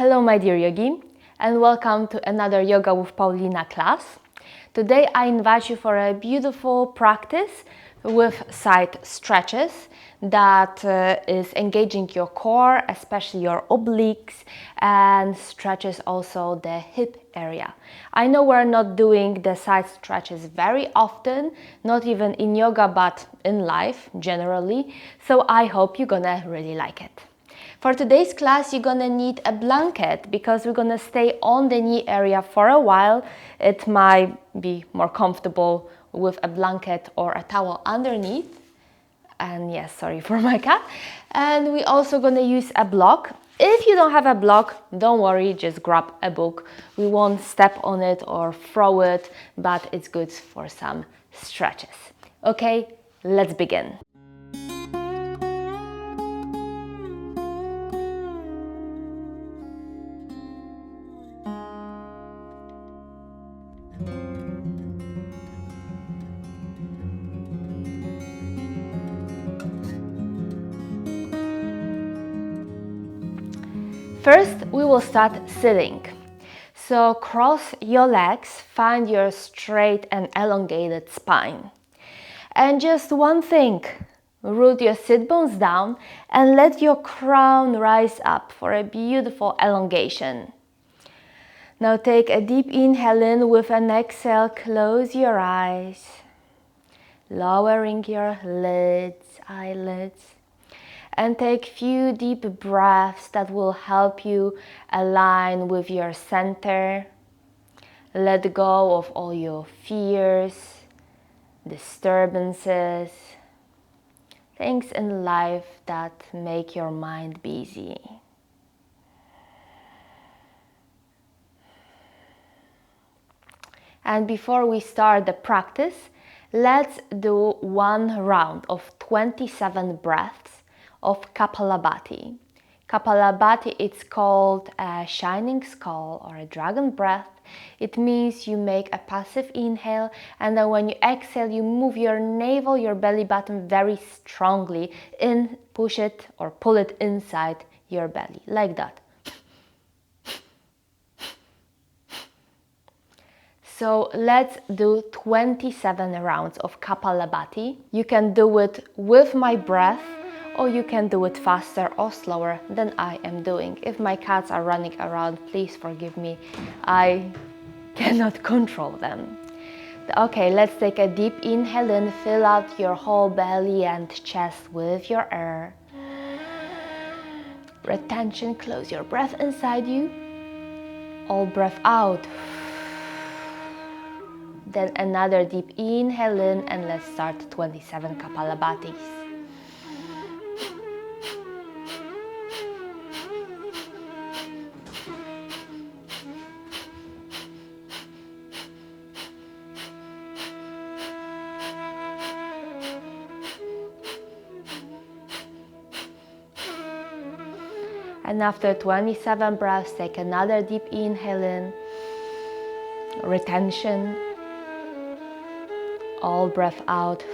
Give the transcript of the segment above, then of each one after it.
Hello my dear yogi, and welcome to another Yoga with Paulina class. Today I invite you for a beautiful practice with side stretches that is engaging your core, especially your obliques, and stretches also the hip area. I know we're not doing the side stretches very often, not even in yoga but in life generally, so I hope you're gonna really like it. For today's class, you're gonna need a blanket because we're gonna stay on the knee area for a while. It might be more comfortable with a blanket or a towel underneath. And yes, sorry for my cat. And we're also gonna use a block. If you don't have a block, don't worry, just grab a book. We won't step on it or throw it, but it's good for some stretches. Okay, let's begin. First, we will start sitting. So cross your legs, find your straight and elongated spine. And just one thing, root your sit bones down and let your crown rise up for a beautiful elongation. Now take a deep inhale in with an exhale, close your eyes, lowering your eyelids. And take few deep breaths that will help you align with your center. Let go of all your fears, disturbances, things in life that make your mind busy. And before we start the practice, let's do one round of 27 breaths of Kapalabhati. Kapalabhati, it's called a shining skull or a dragon breath. It means you make a passive inhale and then when you exhale, you move your navel, your belly button very strongly in, push it or pull it inside your belly, like that. So let's do 27 rounds of Kapalabhati. You can do it with my breath, or you can do it faster or slower than I am doing. If my cats are running around, please forgive me. I cannot control them. Okay, let's take a deep inhale in, fill out your whole belly and chest with your air. Retention, close your breath inside you. All breath out. Then another deep inhale in and let's start 27 Kapalabhatis. And after 27 breaths, take another deep inhale in, retention, all breath out.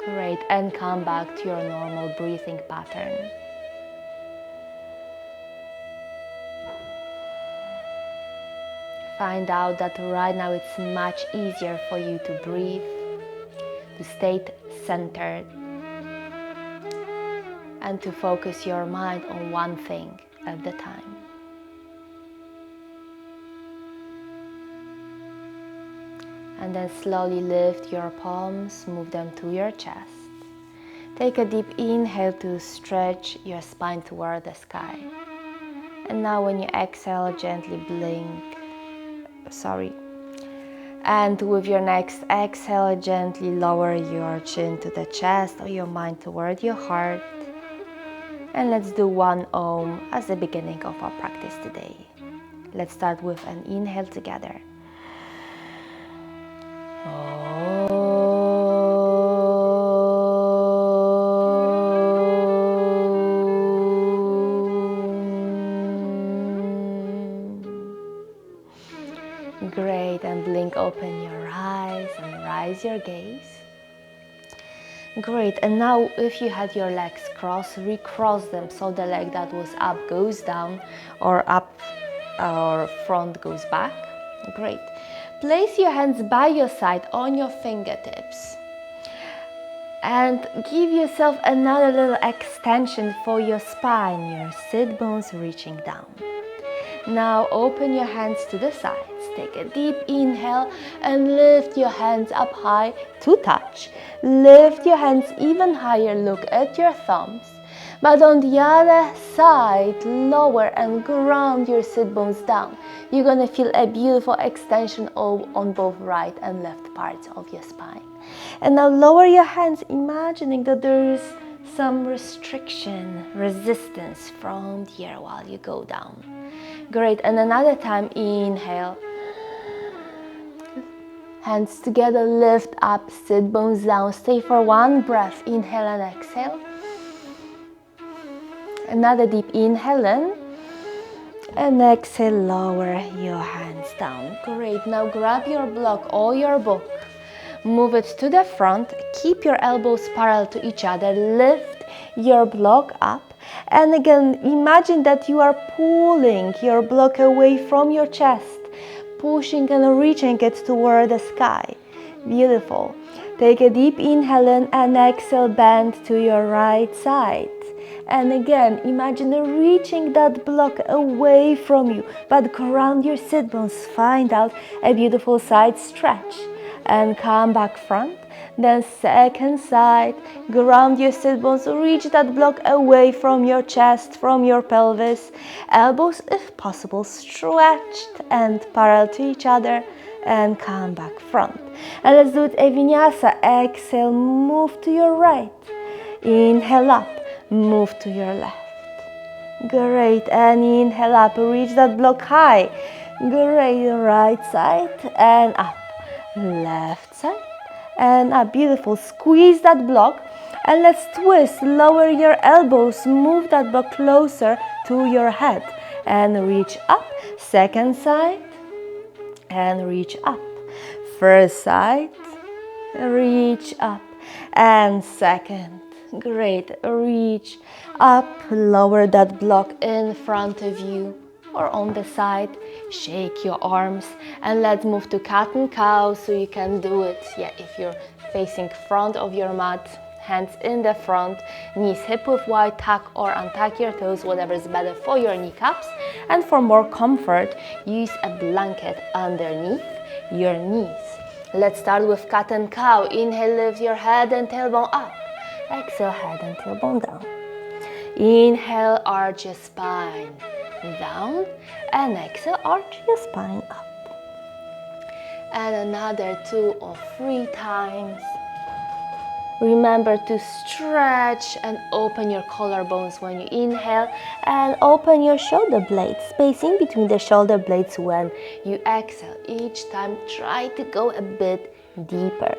Great, and come back to your normal breathing pattern. Find out that right now it's much easier for you to breathe, to stay centered, and to focus your mind on one thing at the time. And then slowly lift your palms, move them to your chest. Take a deep inhale to stretch your spine toward the sky. And now when you exhale, gently blink. And with your next exhale, gently lower your chin to the chest or your mind toward your heart. And let's do one Om as the beginning of our practice today. Let's start with an inhale together. Great, and blink open your eyes and rise your gaze. Great. And now if you had your legs crossed, recross them so the leg that was up goes down, or up or front goes back. Great. Place your hands by your side on your fingertips and give yourself another little extension for your spine, your sit bones reaching down. Now open your hands to the sides. Take a deep inhale and lift your hands up high to touch. Lift your hands even higher, look at your thumbs. But on the other side, lower and ground your sit bones down. You're gonna feel a beautiful extension on both right and left parts of your spine. And now lower your hands, imagining that there is some restriction, resistance from the air while you go down. Great, and another time, inhale. Hands together, lift up, sit bones down. Stay for one breath, inhale and exhale. Another deep inhale in, and exhale, lower your hands down. Great, now grab your block or your book. Move it to the front, keep your elbows parallel to each other, lift your block up, and again, imagine that you are pulling your block away from your chest, pushing and reaching it toward the sky. Beautiful. Take a deep inhale in and exhale, bend to your right side. And again, imagine reaching that block away from you, but ground your sit bones, find out a beautiful side stretch. And come back front, then second side, ground your sit bones, reach that block away from your chest, from your pelvis, elbows if possible stretched and parallel to each other, and come back front. And let's do it a vinyasa. Exhale, move to your right, inhale up, move to your left. Great, and inhale up, reach that block high. Great, right side and up. Left side and up. Beautiful. Squeeze that block and let's twist. Lower your elbows, move that block closer to your head and reach up. Second side and reach up. First side, reach up, and second. Great. Reach up, lower that block in front of you or on the side. Shake your arms and let's move to cat and cow. So you can do it, if you're facing front of your mat, hands in the front, knees hip width wide, tuck or untuck your toes, whatever is better for your kneecaps. And for more comfort, use a blanket underneath your knees. Let's start with cat and cow. Inhale, lift your head and tailbone up. Exhale, head and tailbone down. Inhale, arch your spine down, and exhale, arch your spine up. And another 2 or 3 times. Remember to stretch and open your collarbones when you inhale, and open your shoulder blades, spacing between the shoulder blades when you exhale. Each time, try to go a bit deeper.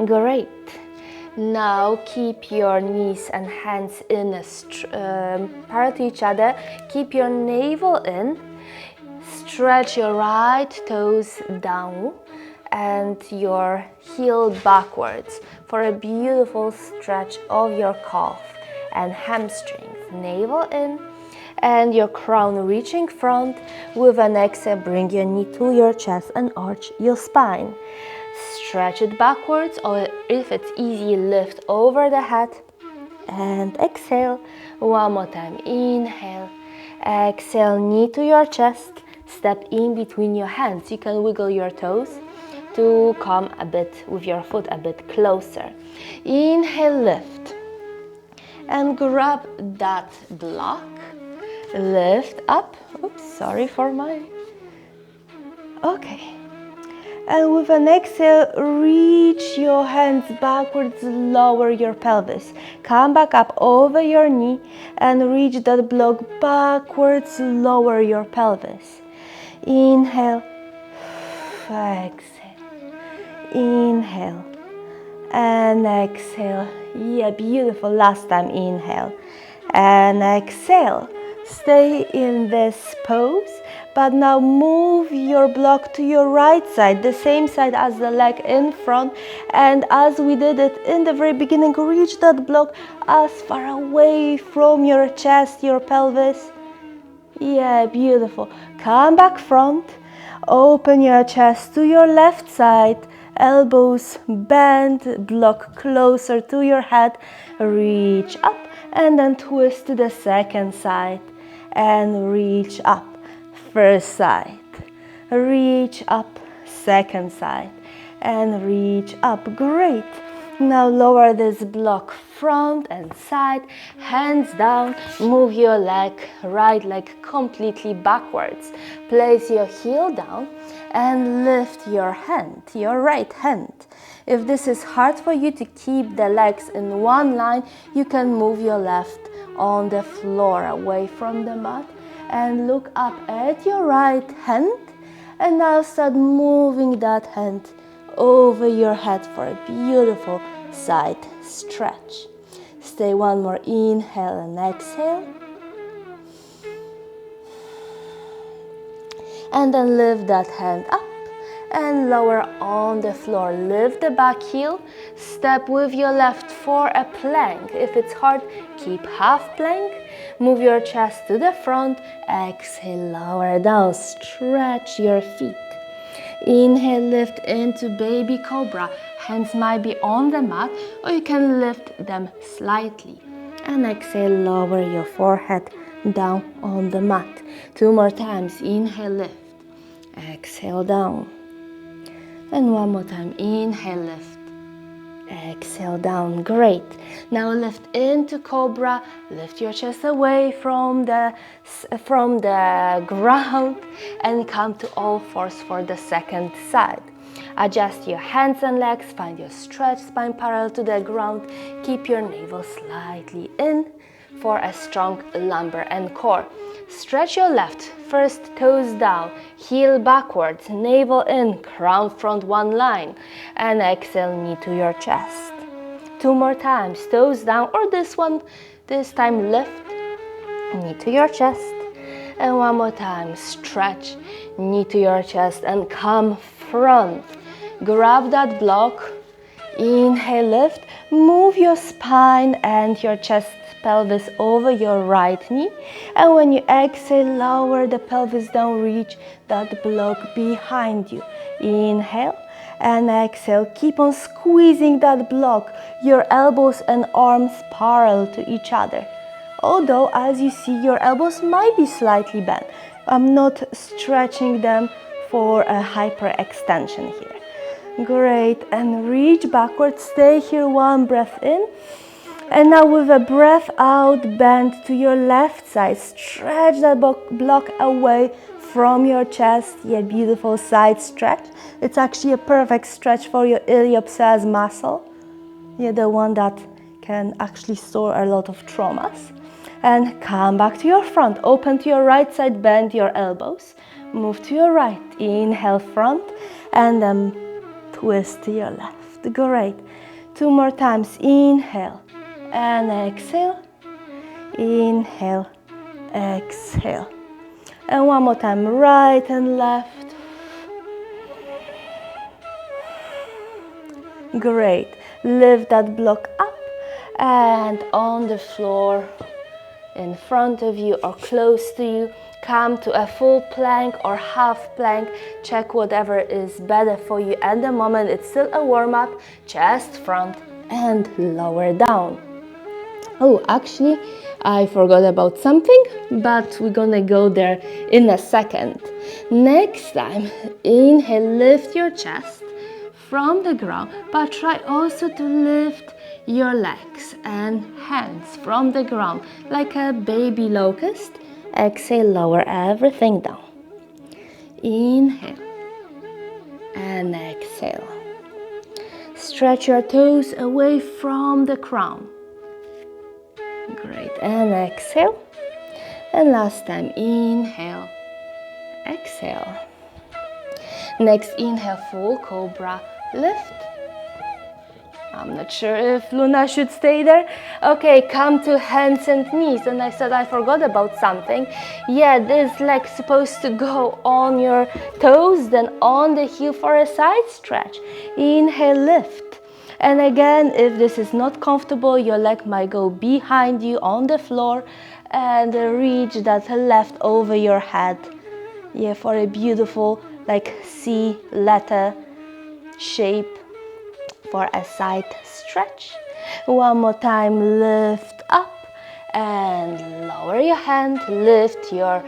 Great. Now keep your knees and hands in parallel to each other. Keep your navel in. Stretch your right toes down and your heel backwards for a beautiful stretch of your calf and hamstrings. Navel in and your crown reaching front. With an exhale, bring your knee to your chest and arch your spine. Stretch it backwards, or if it's easy, lift over the head and exhale. One more time. Inhale, exhale, knee to your chest, step in between your hands. You can wiggle your toes to come a bit with your foot a bit closer. Inhale, lift and grab that block. Lift up. Oops, sorry for my... Okay. And with an exhale, reach your hands backwards, lower your pelvis. Come back up over your knee and reach that block backwards, lower your pelvis. Inhale, exhale, inhale, and exhale. Yeah, beautiful. Last time, inhale and exhale. Stay in this pose but now move your block to your right side, the same side as the leg in front. And as we did it in the very beginning, reach that block as far away from your chest, your pelvis. Yeah, beautiful. Come back front. Open your chest to your left side. Elbows bend, block closer to your head. Reach up and then twist to the second side. And reach up. First side. Reach up. Second side. And reach up. Great. Now lower this block front and side, hands down, move your leg, right leg completely backwards. Place your heel down and lift your hand, your right hand. If this is hard for you to keep the legs in one line, you can move your left on the floor away from the mat and look up at your right hand, and now start moving that hand over your head for a beautiful side stretch. Stay one more inhale and exhale. And then lift that hand up and lower on the floor. Lift the back heel. Step with your left for a plank. If it's hard, keep half plank. Move your chest to the front. Exhale, lower down. Stretch your feet. Inhale, lift into baby cobra. Hands might be on the mat, or you can lift them slightly. And exhale, lower your forehead down on the mat. 2 more times. Inhale, lift. Exhale, down. And one more time. Inhale, lift. Exhale, down. Great. Now lift into cobra. Lift your chest away from the ground and come to all fours for the second side. Adjust your hands and legs. Find your stretch spine parallel to the ground. Keep your navel slightly in for a strong lumbar and core. Stretch your left, first toes down, heel backwards, navel in, crown front one line, and exhale, knee to your chest. 2 more times, toes down, or this time lift, knee to your chest, and one more time, stretch, knee to your chest, and come front. Grab that block, inhale, lift, move your spine and your chest pelvis over your right knee, and when you exhale, lower the pelvis down, reach that block behind you. Inhale and exhale, keep on squeezing that block, your elbows and arms parallel to each other. Although, as you see, your elbows might be slightly bent. I'm not stretching them for a hyperextension here. Great, and reach backwards, stay here, one breath in. And now with a breath out, bend to your left side. Stretch that block away from your chest. Yeah, beautiful side stretch. It's actually a perfect stretch for your iliopsoas muscle. Yeah, the one that can actually store a lot of traumas. And come back to your front. Open to your right side, bend your elbows. Move to your right. Inhale, front. And then twist to your left. Great. 2 more times. Inhale. And exhale, inhale, exhale. And one more time, right and left. Great. Lift that block up and on the floor in front of you or close to you. Come to a full plank or half plank. Check whatever is better for you at the moment. It's still a warm-up. Chest front and lower down. Oh, actually, I forgot about something, but we're gonna go there in a second. Next time, inhale, lift your chest from the ground, but try also to lift your legs and hands from the ground like a baby locust. Exhale, lower everything down. Inhale and exhale. Stretch your toes away from the crown. Great, and exhale. And last time, inhale, exhale. Next, inhale, full cobra, lift. I'm not sure if Luna should stay there. Okay, come to hands and knees. And I said I forgot about something. Yeah, this leg supposed to go on your toes, then on the heel for a side stretch. Inhale, lift. And again, if this is not comfortable, your leg might go behind you on the floor and reach that left over your head. Yeah, for a beautiful like C letter shape for a side stretch. One more time, lift up and lower your hand, lift your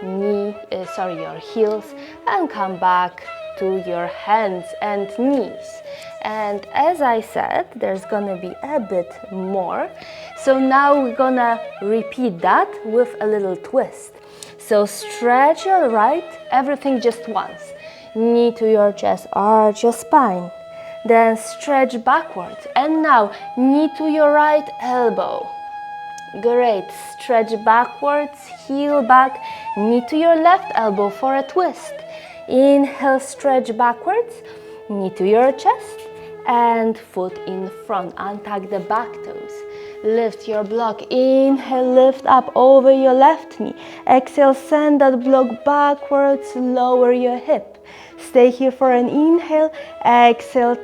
your heels and come back to your hands and knees. And as I said, there's gonna be a bit more. So now we're gonna repeat that with a little twist. So stretch your right, everything just once. Knee to your chest, arch your spine. Then stretch backwards. And now knee to your right elbow. Great. Stretch backwards, heel back, knee to your left elbow for a twist. Inhale, stretch backwards, knee to your chest and foot in front. Untuck the back toes. Lift your block. Inhale, lift up over your left knee. Exhale, send that block backwards, lower your hip. Stay here for an inhale. Exhale,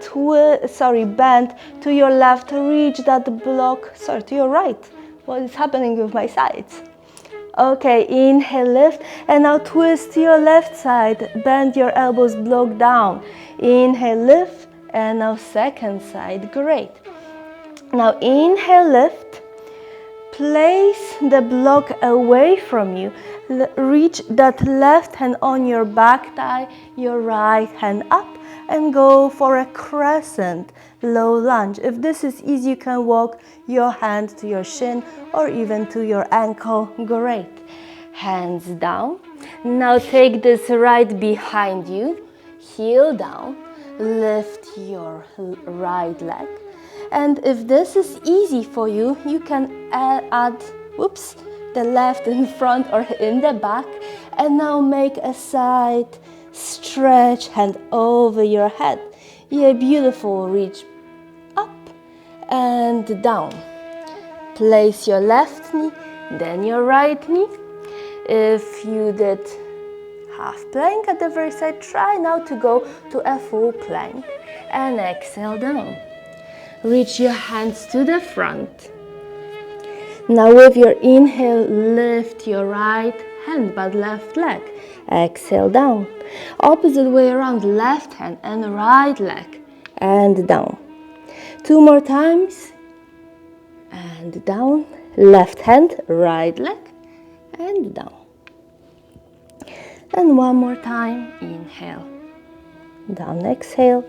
bend to your left, reach that block, to your right. What is happening with my sides? Okay, inhale, lift, and now twist to your left side. Bend your elbows, block down. Inhale, lift, and now second side, great. Now inhale, lift, place the block away from you. Reach that left hand on your back thigh, your right hand up, and go for a crescent low lunge. If this is easy, you can walk your hand to your shin or even to your ankle. Great. Hands down. Now take this right behind you, heel down, lift your right leg. And if this is easy for you, you can add the left in front or in the back. And now make a side stretch, hand over your head. Yeah, beautiful. Reach up and down. Place your left knee, then your right knee. If you did half plank at the very side, try now to go to a full plank and exhale down. Reach your hands to the front. Now with your inhale, lift your right hand but left leg. Exhale down. Opposite way around, left hand and right leg and down. 2 more times and down. Left hand, right leg and down. And 1 more time. Inhale, down, exhale.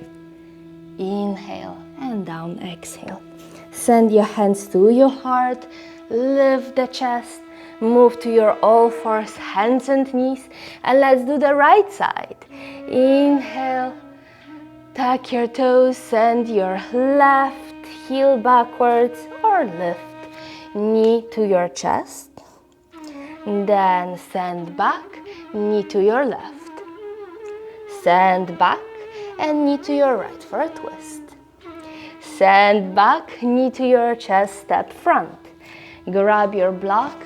Inhale and down, exhale. Send your hands to your heart. Lift the chest. Move to your all fours, hands and knees. And let's do the right side. Inhale. Tuck your toes. Send your left heel backwards or lift. Knee to your chest. Then send back. Knee to your left. Send back and knee to your right for a twist. Send back, knee to your chest, step front. Grab your block,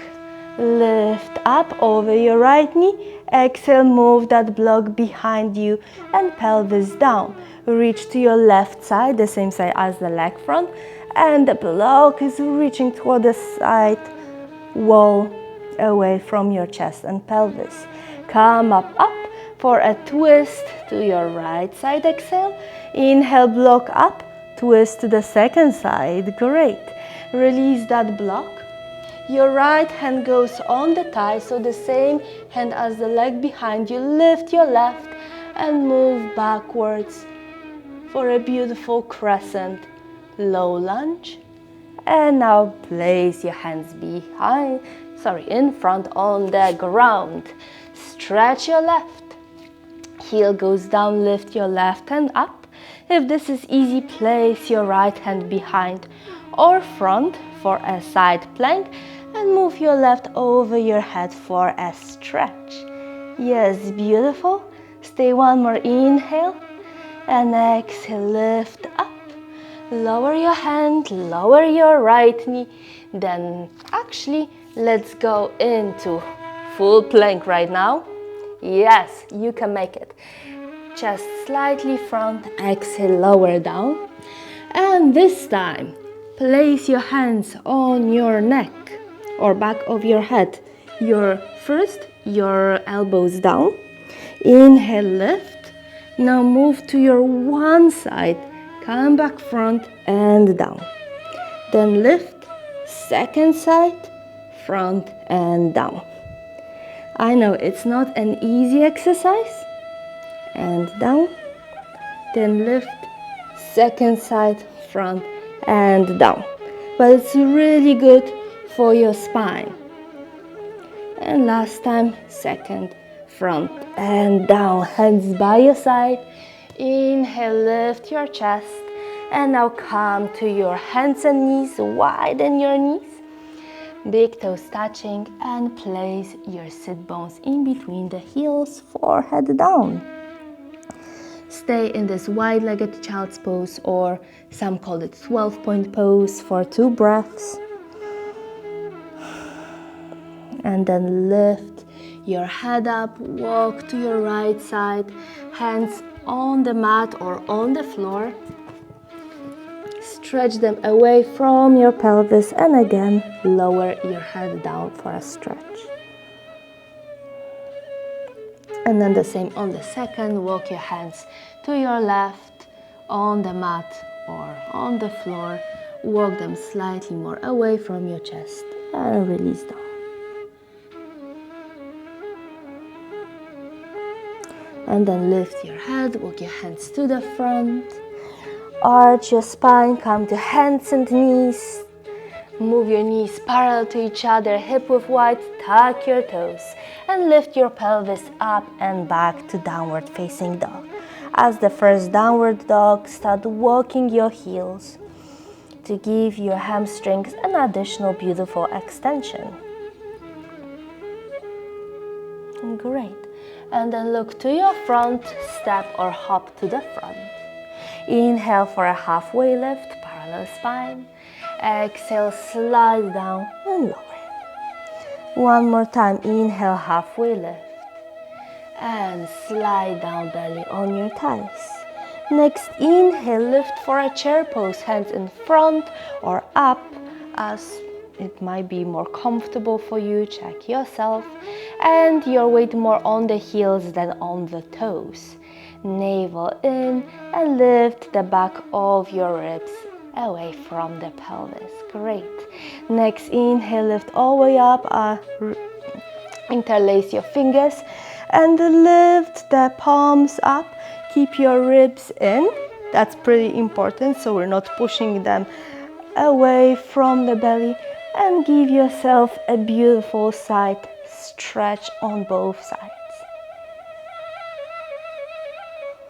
lift up over your right knee. Exhale, move that block behind you and pelvis down. Reach to your left side, the same side as the leg front. And the block is reaching toward the side wall away from your chest and pelvis. Come up for a twist to your right side. Exhale. Inhale, block up. Twist to the second side. Great. Release that block. Your right hand goes on the thigh, so the same hand as the leg behind you. Lift your left and move backwards for a beautiful crescent low lunge. And now place your hands in front on the ground. Stretch your left. Heel goes down, lift your left hand up. If this is easy, place your right hand behind or front for a side plank and move your left over your head for a stretch. Yes, beautiful. Stay 1 more inhale and exhale, lift up. Lower your hand, lower your right knee. Then actually, let's go into full plank right now. Yes, you can make it. Chest slightly front, exhale, lower down. And this time, place your hands on your neck or back of your head. First, your elbows down. Inhale, lift. Now move to your one side. Come back front and down. Then lift, second side, front and down. I know it's not an easy exercise. And down. Then lift, second side, front and down. But it's really good for your spine. And last time, second, front and down. Hands by your side. Inhale, lift your chest. And now come to your hands and knees, widen your knees. Big toes touching, and place your sit bones in between the heels, forehead down. Stay in this wide-legged child's pose, or some call it 12-point pose, for 2 breaths. And then lift your head up, walk to your right side, hands on the mat or on the floor. Stretch them away from your pelvis, and again lower your head down for a stretch. And then the same on the second. Walk your hands to your left on the mat or on the floor. Walk them slightly more away from your chest and release down. And then lift your head, walk your hands to the front. Arch your spine, come to hands and knees. Move your knees parallel to each other, hip width wide, tuck your toes. And lift your pelvis up and back to downward facing dog. As the first downward dog, start walking your heels to give your hamstrings an additional beautiful extension. Great. And then look to your front, step or hop to the front. Inhale for a halfway lift, parallel spine. Exhale, slide down and lower. One more time, inhale, halfway lift. And slide down, belly on your thighs. Next, inhale, lift for a chair pose, hands in front or up as it might be more comfortable for you. Check yourself. And your weight more on the heels than on the toes. Navel in and lift the back of your ribs away from the pelvis. Great. Next, inhale, lift all the way up. Interlace your fingers and lift the palms up. Keep your ribs in. That's pretty important, so we're not pushing them away from the belly. And give yourself a beautiful side stretch on both sides.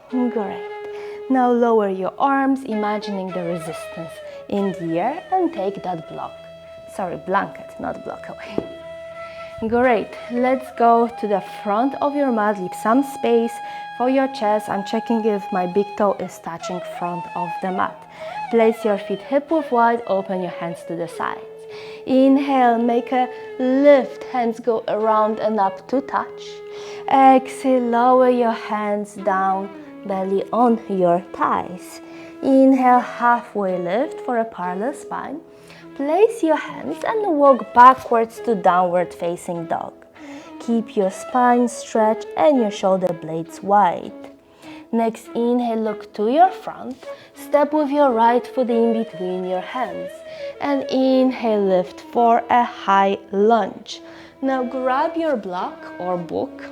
Great. Now lower your arms, imagining the resistance in the air, and take that blanket, not block away. Great. Let's go to the front of your mat. Leave some space for your chest. I'm checking if my big toe is touching front of the mat. Place your feet hip width wide, open your hands to the sides. Inhale, make a lift, hands go around and up to touch. Exhale, lower your hands down, belly on your thighs. Inhale, halfway lift for a parallel spine. Place your hands and walk backwards to downward facing dog. Keep your spine stretched and your shoulder blades wide. Next, inhale, look to your front. Step with your right foot in between your hands. And inhale, lift for a high lunge. Now grab your block or book.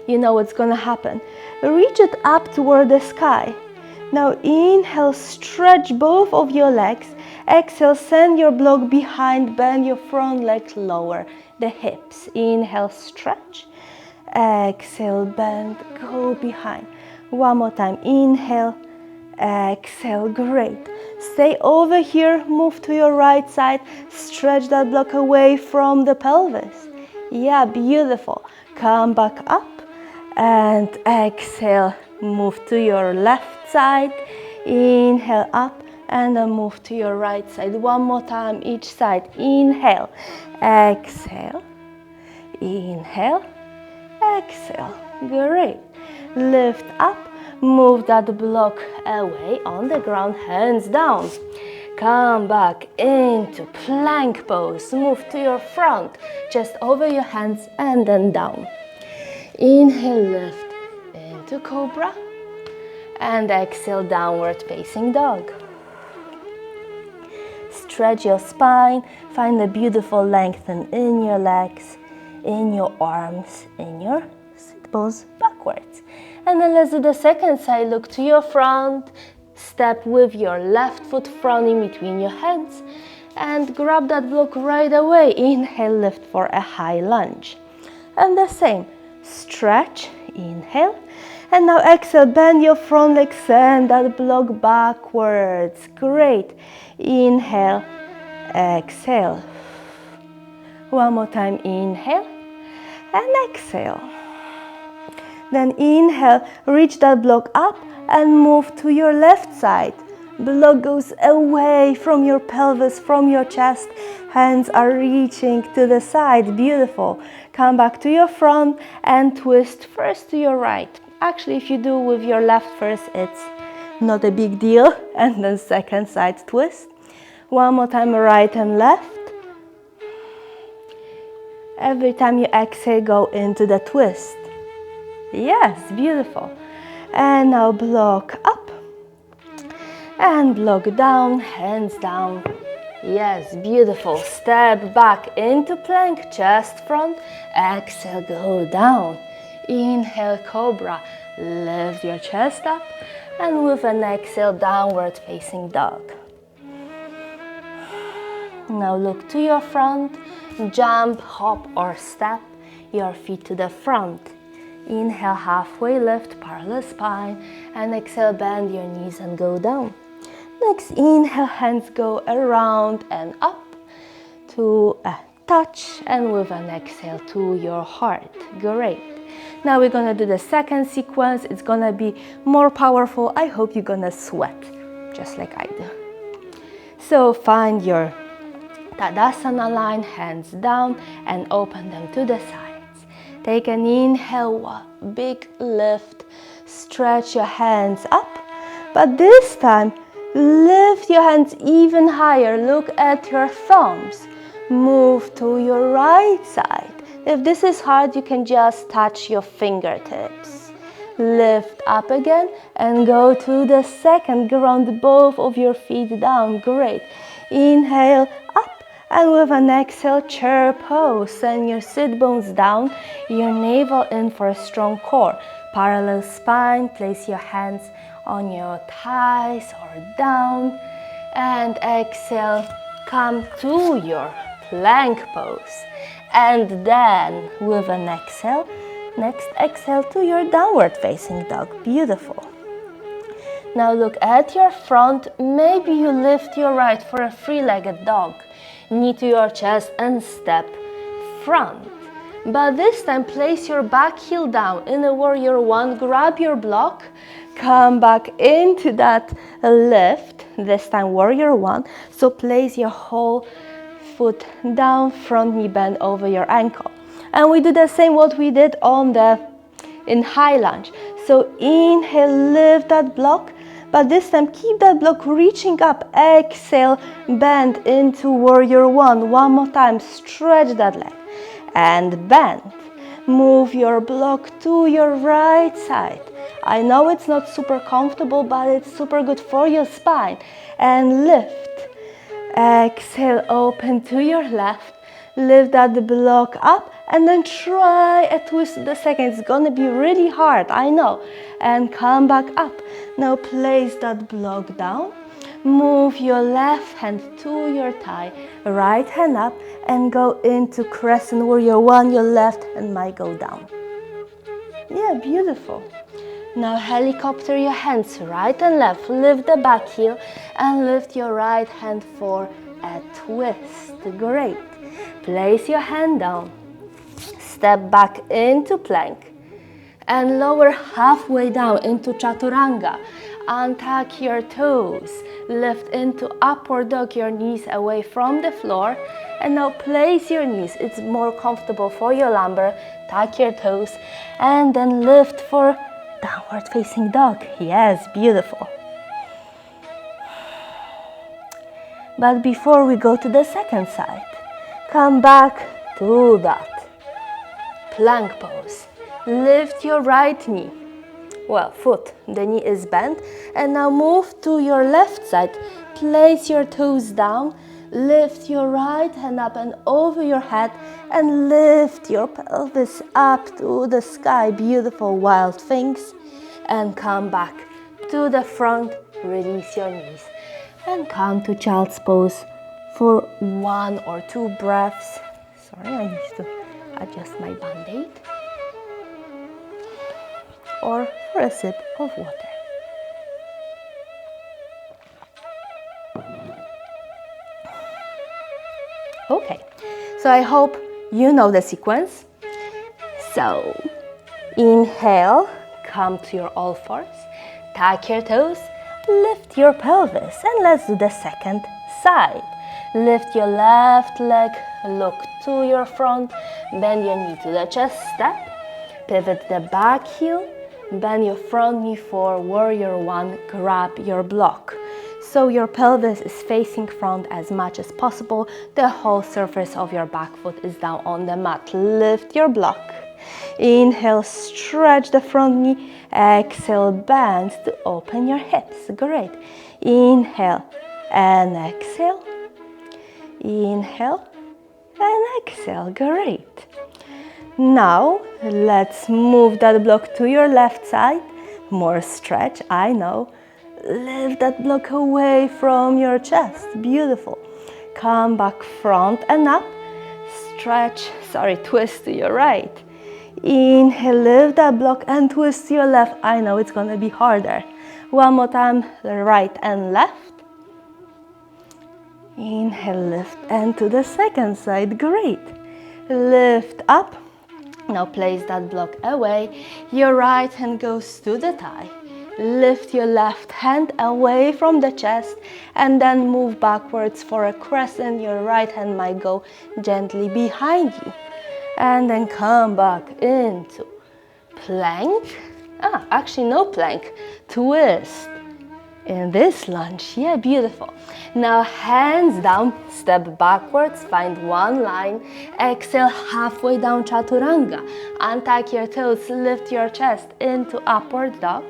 You know what's gonna happen. Reach it up toward the sky. Now inhale, stretch both of your legs. Exhale, send your block behind, bend your front leg, lower the hips. Inhale, stretch. Exhale, bend, go behind. One more time, inhale, exhale, great. Stay over here, move to your right side, stretch that block away from the pelvis. Yeah, beautiful. Come back up and exhale, move to your left side. Inhale up, and then move to your right side. One more time, each side. Inhale, exhale, inhale, exhale. Great. Lift up, move that block away on the ground, hands down. Come back into plank pose. Move to your front, chest over your hands, and then down. Inhale, lift into cobra, and exhale, downward facing dog. Stretch your spine, find a beautiful lengthen in your legs, in your arms, in your sit bones backwards. And then let's do the second side. Look to your front, step with your left foot front in between your hands, and grab that block right away. Inhale, lift for a high lunge. And the same, stretch, inhale, and now exhale, bend your front leg, send that block backwards. Great. Inhale, exhale. One more time, inhale and exhale. Then inhale, reach that block up and move to your left side. Block goes away from your pelvis, from your chest. Hands are reaching to the side. Beautiful. Come back to your front and twist first to your right. Actually, if you do with your left first, it's not a big deal. And then second side twist. One more time, right and left. Every time you exhale, go into the twist. Yes, beautiful. And now block up and block down, hands down. Yes, beautiful. Step back into plank, chest front. Exhale, go down. Inhale, cobra. Lift your chest up, and with an exhale, downward facing dog. Now look to your front, jump, hop or step your feet to the front. Inhale, halfway lift, parallel spine, and exhale, bend your knees and go down. Next, inhale, hands go around and up to a touch, and with an exhale to your heart. Great. Now we're gonna do the second sequence. It's gonna be more powerful. I hope you're gonna sweat, just like I do. So find your Tadasana line, hands down, and open them to the sides. Take an inhale, big lift, stretch your hands up, but this time, lift your hands even higher. Look at your thumbs. Move to your right side. If this is hard, you can just touch your fingertips. Lift up again and go to the second. Ground both of your feet down. Great. Inhale up, and with an exhale, chair pose. Send your sit bones down, your navel in for a strong core. Parallel spine. Place your hands on your thighs or down, and exhale, come to your plank pose, and then with an exhale, next exhale to your downward facing dog. Beautiful. Now look at your front. Maybe you lift your right for a three-legged dog, knee to your chest and step front. But this time, place your back heel down in a warrior one, grab your block, come back into that lift, this time warrior one. So place your whole foot down, front knee bend over your ankle. And we do the same what we did in high lunge. So inhale, lift that block, but this time keep that block reaching up. Exhale, bend into warrior one. One more time, stretch that leg and bend. Move your block to your right side. I know it's not super comfortable, but it's super good for your spine. And lift. Exhale, open to your left. Lift that block up and then try a twist the second. It's gonna be really hard, I know. And come back up. Now place that block down. Move your left hand to your thigh, right hand up, and go into crescent warrior one. Your left hand might go down. Yeah, beautiful. Now helicopter your hands right and left. Lift the back heel and lift your right hand for a twist. Great. Place your hand down. Step back into plank and lower halfway down into chaturanga. Untuck your toes. Lift into upward dog, your knees away from the floor. And now place your knees. It's more comfortable for your lumbar. Tuck your toes. And then lift for downward facing dog. Yes, beautiful. But before we go to the second side, come back to that plank pose. Lift your right knee. Well, foot, the knee is bent. And now move to your left side. Place your toes down. Lift your right hand up and over your head. And lift your pelvis up to the sky. Beautiful wild things. And come back to the front. Release your knees. And come to child's pose for 1 or 2 breaths. Sorry, I need to adjust my band-aid. Or for a sip of water. Okay, so I hope you know the sequence. So, inhale, come to your all fours, tuck your toes, lift your pelvis, and let's do the second side. Lift your left leg, look to your front, bend your knee to the chest step, pivot the back heel, bend your front knee for warrior 1, grab your block. So your pelvis is facing front as much as possible. The whole surface of your back foot is down on the mat. Lift your block. Inhale, stretch the front knee. Exhale, bend to open your hips. Great. Inhale and exhale. Inhale and exhale. Great. Now, let's move that block to your left side. More stretch, I know. Lift that block away from your chest. Beautiful. Come back front and up. Twist to your right. Inhale, lift that block and twist to your left. I know it's gonna be harder. One more time, right and left. Inhale, lift, and to the second side. Great. Lift up. Now place that block away. Your right hand goes to the thigh. Lift your left hand away from the chest and then move backwards for a crescent. Your right hand might go gently behind you. And then come back into plank. Actually no plank. Twist. In this lunge, yeah, beautiful. Now hands down, step backwards, find one line. Exhale, halfway down chaturanga. Untuck your toes, lift your chest into upward dog.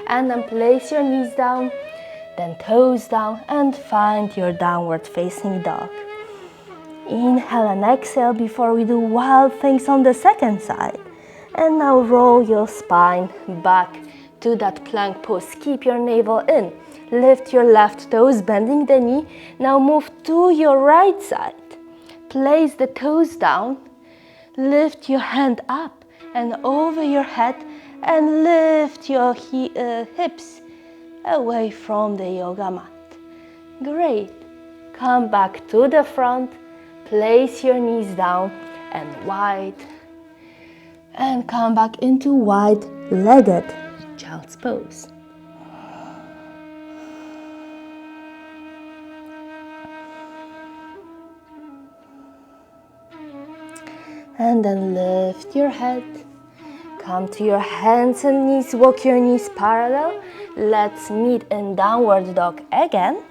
And then place your knees down, then toes down, and find your downward facing dog. Inhale and exhale before we do wild things on the second side. And now roll your spine back to that plank pose. Keep your navel in. Lift your left toes, bending the knee. Now move to your right side. Place the toes down. Lift your hand up and over your head. And lift your hips away from the yoga mat. Great. Come back to the front. Place your knees down and wide. And come back into wide-legged child's pose. And then lift your head. Come to your hands and knees, walk your knees parallel. Let's meet in downward dog again.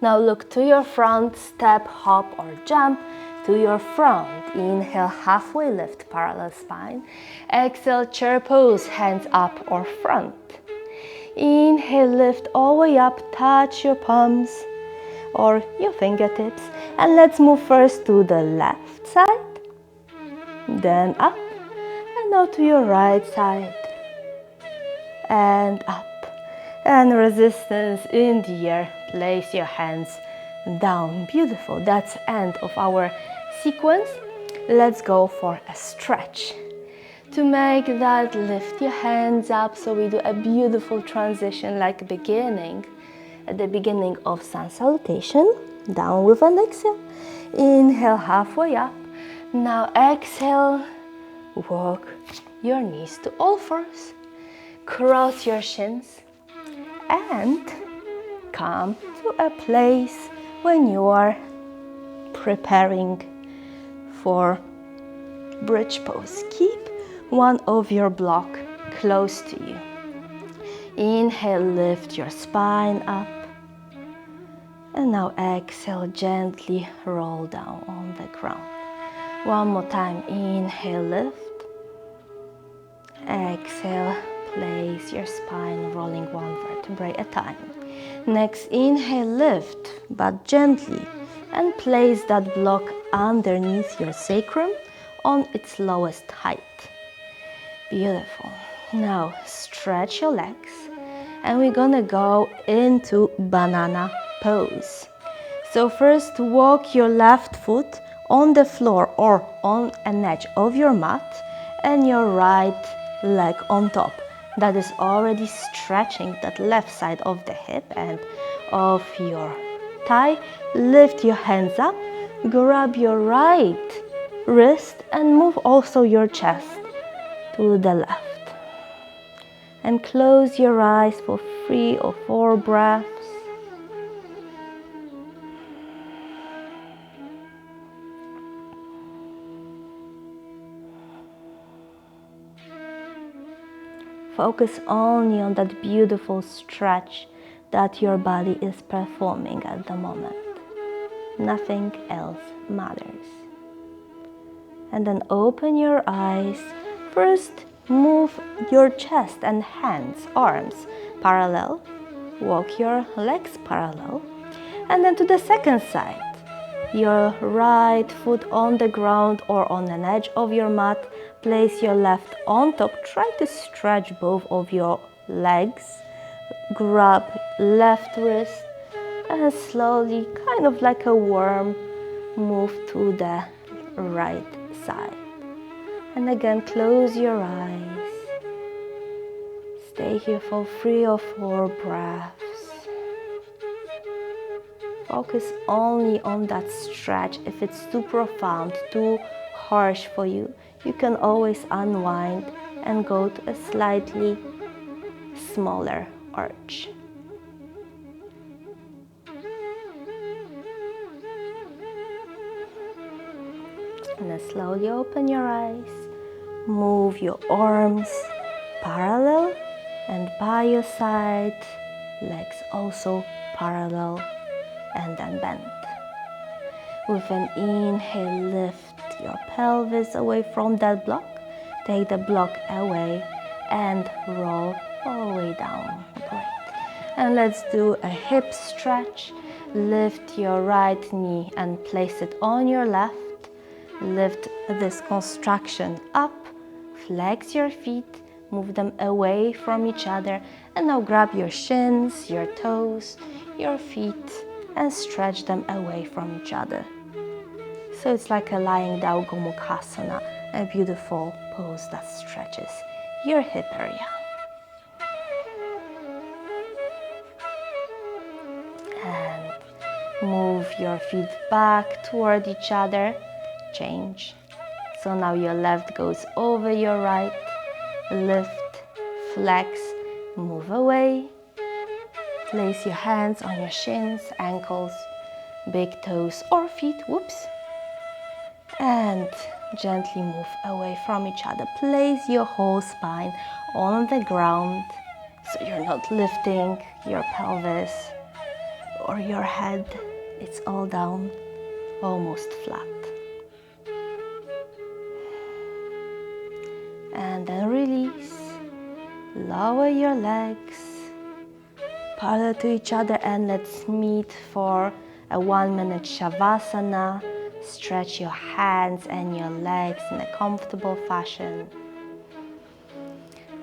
Now look to your front, step, hop or jump to your front. Inhale, halfway lift, parallel spine. Exhale, chair pose, hands up or front. Inhale, lift all the way up, touch your palms or your fingertips. And let's move first to the left side, then up. Now to your right side and up, and resistance in the air. Place your hands down. Beautiful. That's the end of our sequence. Let's go for a stretch. To make that, lift your hands up so we do a beautiful transition like at the beginning of sun salutation. Down with an exhale. Inhale, halfway up. Now exhale. Walk your knees to all fours. Cross your shins. and come to a place when you are preparing for bridge pose. Keep one of your block close to you. Inhale, lift your spine up. And now exhale, gently roll down on the ground. One more time, inhale, lift. Exhale, place your spine rolling one vertebrae at a time. Next, inhale, lift, but gently, and place that block underneath your sacrum on its lowest height. Beautiful. Now, stretch your legs, and we're gonna go into banana pose. So first, walk your left foot on the floor or on an edge of your mat, and your right leg on top. That is already stretching that left side of the hip and of your thigh. Lift your hands up, grab your right wrist and move also your chest to the left. And close your eyes for 3 or 4 breaths. Focus only on that beautiful stretch that your body is performing at the moment. Nothing else matters. And then open your eyes. First, move your chest and hands, arms parallel. Walk your legs parallel. And then to the second side. Your right foot on the ground or on an edge of your mat. Place your left on top. Try to stretch both of your legs. Grab left wrist and slowly, kind of like a worm, move to the right side. And again, close your eyes. Stay here for 3 or 4 breaths. Focus only on that stretch. If it's too profound, too harsh for you, you can always unwind and go to a slightly smaller arch. And then slowly open your eyes. Move your arms parallel and by your side. Legs also parallel and then bend. With an inhale, lift your pelvis away from that block. Take the block away and roll all the way down. Great. And let's do a hip stretch. Lift your right knee and place it on your left. Lift this construction up. Flex your feet. Move them away from each other. And now grab your shins, your toes, your feet, and stretch them away from each other. So it's like a lying down Gomukhasana, a beautiful pose that stretches your hip area. And move your feet back toward each other. Change. So now your left goes over your right. Lift, flex, move away. Place your hands on your shins, ankles, big toes or feet. Whoops. And gently move away from each other. Place your whole spine on the ground so you're not lifting your pelvis or your head. It's all down, almost flat. And then release. Lower your legs parallel to each other and let's meet for a 1-minute Shavasana. Stretch your hands and your legs in a comfortable fashion.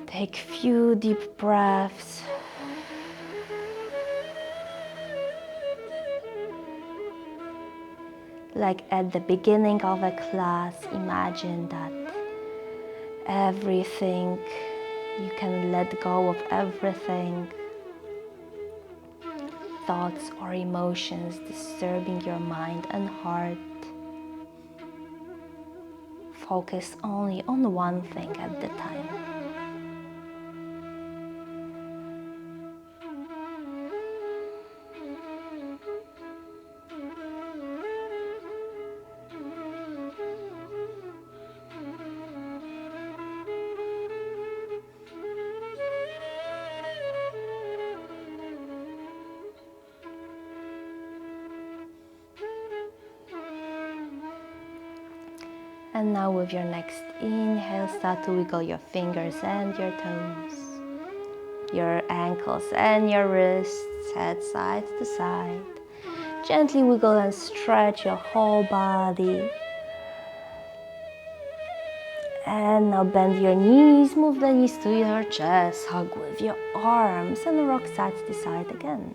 Take a few deep breaths. Like at the beginning of a class, imagine that everything, you can let go of everything. Thoughts or emotions disturbing your mind and heart. Focus only on one thing at the time. And now with your next inhale, start to wiggle your fingers and your toes, your ankles and your wrists, head side to side. Gently wiggle and stretch your whole body. And now bend your knees, move the knees to your chest, hug with your arms and rock side to side again.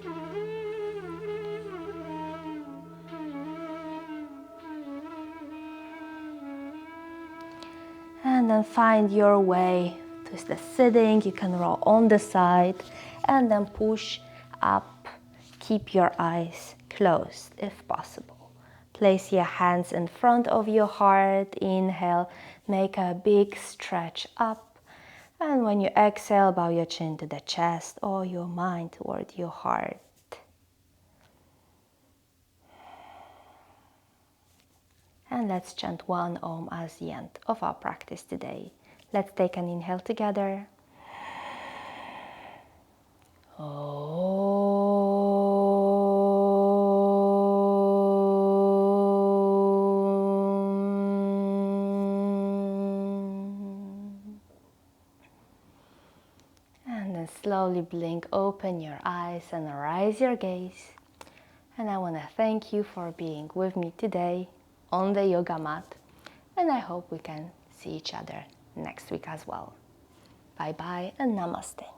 And then find your way to the sitting. You can roll on the side and then push up. Keep your eyes closed if possible. Place your hands in front of your heart. Inhale, make a big stretch up. And when you exhale, bow your chin to the chest or your mind toward your heart. And let's chant one Om as the end of our practice today. Let's take an inhale together. And then slowly blink, open your eyes and raise your gaze. And I want to thank you for being with me today on the yoga mat. And I hope we can see each other next week as well. Bye bye and namaste.